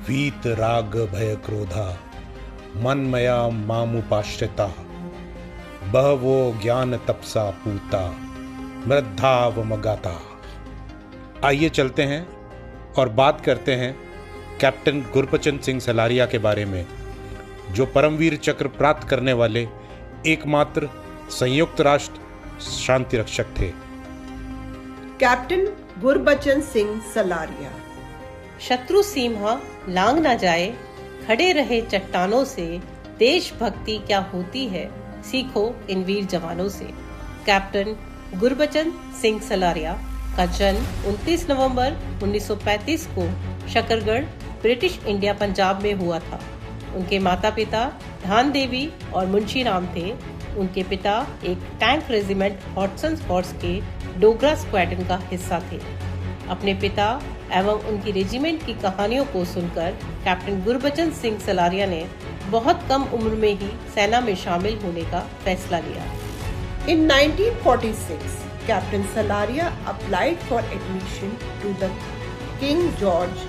वीत राग भय क्रोधा मनमया मामुपाश्रिता बहवो ज्ञान तपसा पूता मृद्धावमगाता। आइए चलते हैं और बात करते हैं कैप्टन गुरबचन सिंह सलारिया के बारे में, जो परमवीर चक्र प्राप्त करने वाले एकमात्र संयुक्त राष्ट्र शांति रक्षक थे। कैप्टन गुरबचन सिंह सलारिया। शत्रु सीमा लांग ना जाए, खड़े रहे चट्टानों से, देशभक्ति क्या होती है सीखो इन वीर जवानों से। कैप्टन गुरबचन सिंह सलारिया का जन्म 29 नवंबर 1935 को शकरगढ़, ब्रिटिश इंडिया, पंजाब में हुआ था। उनके माता पिता धान देवी और मुंशी राम थे। उनके पिता एक टैंक रेजिमेंट हॉटसन्स हॉर्स के डोगरा स्क्वाड्रन का हिस्सा थे। अपने पिता एवं उनकी रेजिमेंट की कहानियों को सुनकर कैप्टन गुरबचन सिंह सलारिया ने बहुत कम उम्र में ही सेना में शामिल होने का फैसला लिया। In 1946, Captain Salaria applied for admission to the King George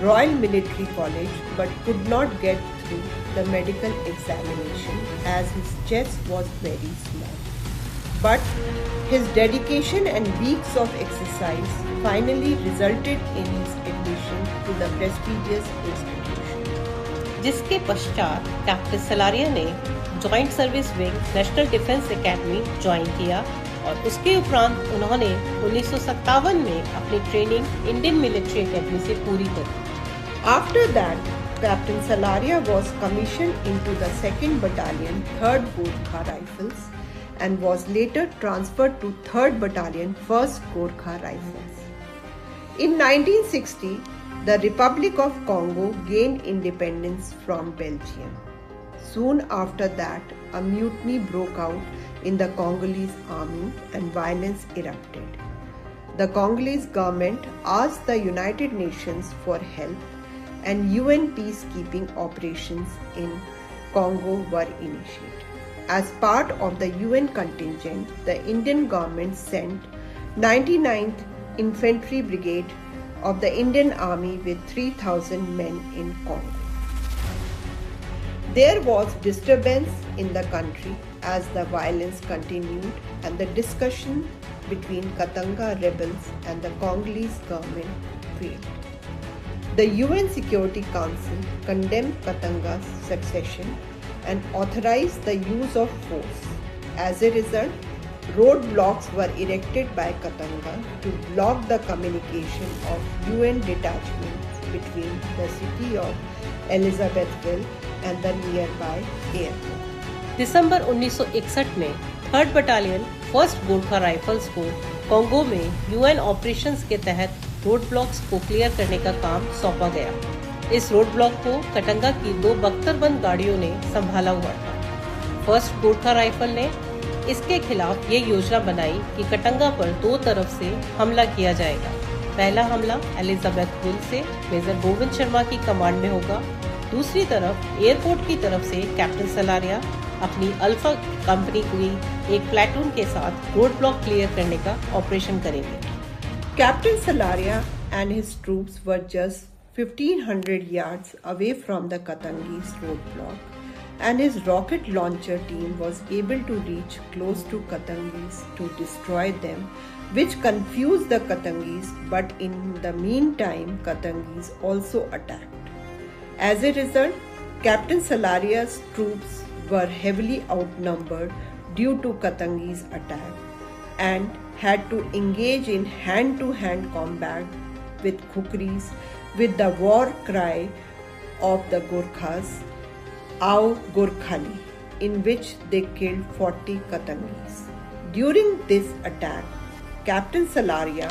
Royal Military College but could not get through the medical examination as his chest was very small. But his dedication and weeks of exercise finally resulted in his admission to the prestigious institution. जिसके पश्चात captain Salaria ने joint service wing national defence academy join किया और उसके उपरांत उन्होंने 1957 में अपनी ट्रेनिंग इंडियन मिलिट्री एकेडमी से पूरी करी। After that, Captain Salaria was commissioned into the 2nd Battalion, 3rd Gorkha Rifles, and was later transferred to 3rd Battalion, 1st Gorkha Rifles. In 1960, the Republic of Congo gained independence from Belgium. Soon after that, a mutiny broke out in the Congolese army and violence erupted. The Congolese government asked the United Nations for help, and UN peacekeeping operations in Congo were initiated. As part of the UN contingent, the Indian government sent 99th Infantry Brigade of the Indian Army with 3,000 men in Congo. There was disturbance in the country as the violence continued and the discussion between Katanga rebels and the Congolese government failed. The UN Security Council condemned Katanga's secession and authorized the use of force. As a result, roadblocks were erected by Katanga to block the communication of UN detachments between the city of Elizabethville and the nearby airport. दिसंबर 1961 में 3rd battalion 1st Gorkha rifles को Congo में UN operations के तहत road blocks को clear करने का काम सौंपा गया। इस रोड ब्लॉक को कटंगा की 2 बख्तरबंद गाड़ियों ने संभाला हुआ था। 1st गोरखा राइफल ने इसके खिलाफ ये योजना बनाई कि कटंगा पर 2 तरफ से हमला किया जाएगा। पहला हमला एलिजाबेथविल से मेजर गोविंद शर्मा की कमांड में होगा। दूसरी तरफ एयरपोर्ट की तरफ से कैप्टन सलारिया अपनी अल्फा कंपनी की एक प्लेटून के साथ रोड ब्लॉक क्लियर करने का ऑपरेशन करेंगे। Captain Salaria and his troops were just 1500 yards away from the Katangese roadblock, and his rocket launcher team was able to reach close to Katangese to destroy them, which confused the Katangese, but in the meantime Katangese also attacked. As a result, Captain Salaria's troops were heavily outnumbered due to Katangese attack and had to engage in hand-to-hand combat with Khukris with the war cry of the Gorkhas, Aao Gorkhali, in which they killed 40 Katangese. During this attack, Captain Salaria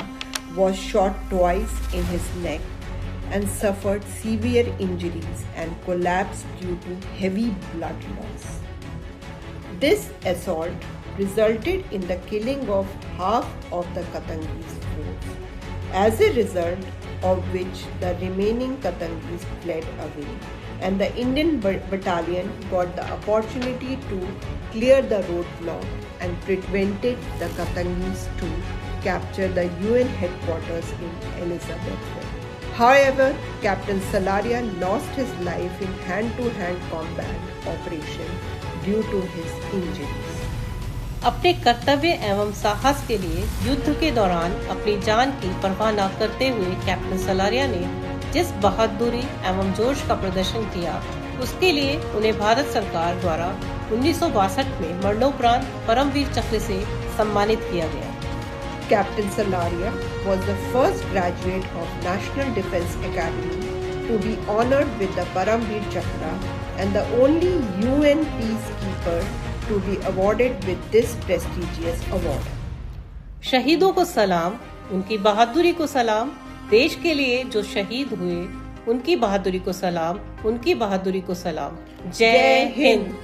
was shot twice in his neck and suffered severe injuries and collapsed due to heavy blood loss. This assault resulted in the killing of half of the Katangese force, as a result of which the remaining Katangese fled away, and the Indian battalion got the opportunity to clear the roadblock and prevented the Katangese to capture the UN headquarters in Elizabethville. However, Captain Salaria lost his life in hand-to-hand combat operation due to his injuries. अपने कर्तव्य एवं साहस के लिए युद्ध के दौरान अपनी जान की परवाह न करते हुए कैप्टन सलारिया ने जिस बहादुरी एवं जोश का प्रदर्शन किया, उसके लिए उन्हें भारत सरकार द्वारा 1962 में मरणोपरांत परमवीर चक्र से सम्मानित किया गया। Captain Salaria was the first graduate of National Defence Academy to be honored with the Paramveer Chakra and the only UN peacekeeper to be awarded with this prestigious award. शहीदों को सलाम, उनकी बहादुरी को सलाम, देश के लिए जो शहीद हुए उनकी बहादुरी को सलाम, उनकी बहादुरी को सलाम। जय हिंद।